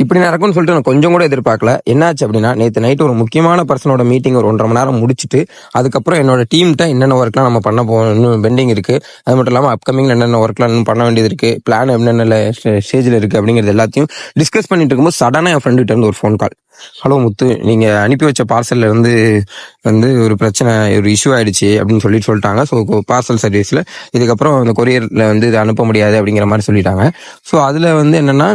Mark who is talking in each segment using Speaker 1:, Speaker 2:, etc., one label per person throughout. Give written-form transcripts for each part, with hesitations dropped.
Speaker 1: இப்படி நடக்கும்னு சொல்லிட்டு நான் கொஞ்சம் கூட எதிர்பார்க்கல. என்னாச்சு அப்படின்னா, நேற்று நைட்டு ஒரு முக்கியமான பர்சனோட மீட்டிங் ஒரு 1.5 மணி நேரம் முடிச்சுட்டு, அதுக்கப்புறம் என்னோட டீம்கிட்ட என்னென்ன ஒர்க்லாம் நம்ம பண்ண போகணும், இன்னும் பெண்டிங் இருக்கு. அது மட்டும் இல்லாமல் அப்கமிங் என்னென்ன ஒர்க்லாம் இன்னும் பண்ண வேண்டியது இருக்கு, பிளான் என்னென்ன ஸ்டேஜில் இருக்கு அப்படிங்கிறது எல்லாத்தையும் டிஸ்கஸ் பண்ணிட்டு இருக்கும்போது சடனாக என் ஃப்ரெண்டு கிட்ட இருந்து ஒரு ஃபோன் கால். ஹலோ முத்து, நீங்க அனுப்பி வச்ச பார்சல்ல இருந்து வந்து ஒரு பிரச்சனை, ஒரு இஷ்யூ ஆயிடுச்சு அப்படின்னு சொல்லிட்டாங்க. ஸோ பார்சல் சர்வீஸ்ல இதுக்கப்புறம் அந்த கொரியர்ல வந்து இதை அனுப்ப முடியாது அப்படிங்கிற மாதிரி சொல்லிட்டாங்க. ஸோ அதுல வந்து என்னன்னா,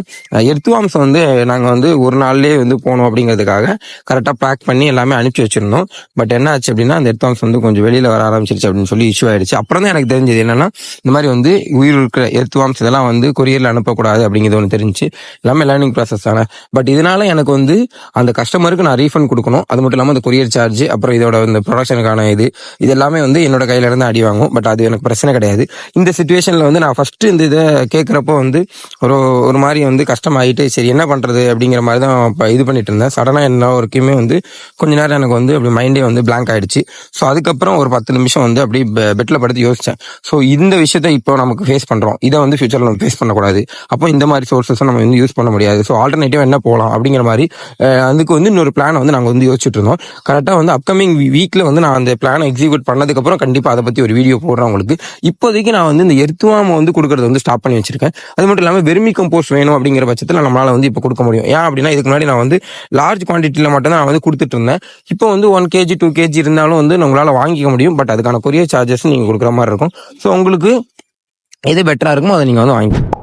Speaker 1: எர்த்துவாம்சம் வந்து நாங்க வந்து ஒரு நாள்லயே வந்து போனோம் அப்படிங்கிறதுக்காக கரெக்டாக பேக் பண்ணி எல்லாமே அனுப்பிச்சு வச்சிருந்தோம். பட் என்ன ஆச்சு அப்படின்னா, அந்த எர்த்துவாம்சம் வந்து கொஞ்சம் வெளியில வர ஆரம்பிச்சிருச்சு அப்படின்னு சொல்லி இஷ்யூ ஆயிடுச்சு. அப்புறம் தான் எனக்கு தெரிஞ்சது என்னன்னா, இந்த மாதிரி வந்து உயிர் இருக்கிற எர்த்துவாம்ஸ் இதெல்லாம் வந்து கொரியர்ல அனுப்பக்கூடாது அப்படிங்கிறது ஒன்று தெரிஞ்சு. எல்லாமே லேர்னிங் ப்ராசஸ் தானே. பட் இதனால எனக்கு வந்து அந்த கஸ்டமருக்கு நான் ரீஃபண்ட் கொடுக்கணும். அது மட்டும் இல்லாமல் அந்த கொரியர் சார்ஜ், அப்புறம் இதோட இந்த ப்ரொடக்ஷனுக்கான இது எல்லாமே வந்து என்னோட கையில இருந்து அடி வாங்கும். பட் அது எனக்கு பிரச்சனை கிடையாது. இந்த சுச்சுவேஷன்ல வந்து நான் ஃபர்ஸ்ட் இந்த இதை கேட்குறப்போ வந்து ஒரு மாதிரி வந்து கஷ்டமாயிட்டு, சரி என்ன பண்றது அப்படிங்கிற மாதிரி தான் இது பண்ணிட்டு இருந்தேன். சடனா என்ன ஒர்க்குமே வந்து கொஞ்ச நேரம் எனக்கு வந்து அப்படி மைண்டே வந்து பிளாங்க் ஆயிடுச்சு. ஸோ அதுக்கப்புறம் ஒரு 10 நிமிஷம் வந்து அப்படி பெட்ல படுத்து யோசிச்சேன். ஸோ இந்த விஷயத்த இப்போ நமக்கு ஃபேஸ் பண்றோம், இதை வந்து ஃபியூச்சர்ல நம்ம ஃபேஸ் பண்ணக்கூடாது. அப்போ இந்த மாதிரி சோர்சஸ் நம்ம வந்து யூஸ் பண்ண முடியாது. ஸோ ஆல்டர்னேட்டிவ் என்ன போகலாம் அப்படிங்கிற மாதிரி அதுக்கு வந்து இன்னொரு பிளான் வந்து நாங்கள் வந்து யோசிச்சுட்டு இருந்தோம். கரெக்டாக வந்து அப்கமிங் வீக்ல வந்து நான் அந்த பிளானை எக்ஸிக்யூட் பண்ணதுக்கப்புறம் கண்டிப்பாக அதை பற்றி ஒரு வீடியோ போடுறேன் உங்களுக்கு. இப்போதைக்கு நான் வந்து இந்த எர்த்துவாமை வந்து கொடுக்கறது வந்து ஸ்டாப் பண்ணி வச்சிருக்கேன். அது மட்டும் இல்லாமல் வெர்மி கம்போஸ்ட் வேணும் அப்படிங்கிற பட்சத்தில் நம்மளால வந்து இப்போ கொடுக்க முடியும். ஏன் அப்படின்னா, இதுக்கு முன்னாடி நான் வந்து லார்ஜ் குவான்டிட்டியில் மட்டும் தான் நான் வந்து கொடுத்துட்டு இருந்தேன். இப்போ வந்து 1 kg 2 kg இருந்தாலும் வந்து உங்களால் வாங்கிக்க முடியும். பட் அதுக்கான கொரியர் சார்ஜஸ் நீங்கள் கொடுக்குற மாதிரி இருக்கும். ஸோ உங்களுக்கு எது பெட்டராக இருக்குமோ அதை நீங்கள் வந்து வாங்கிக்கலாம்.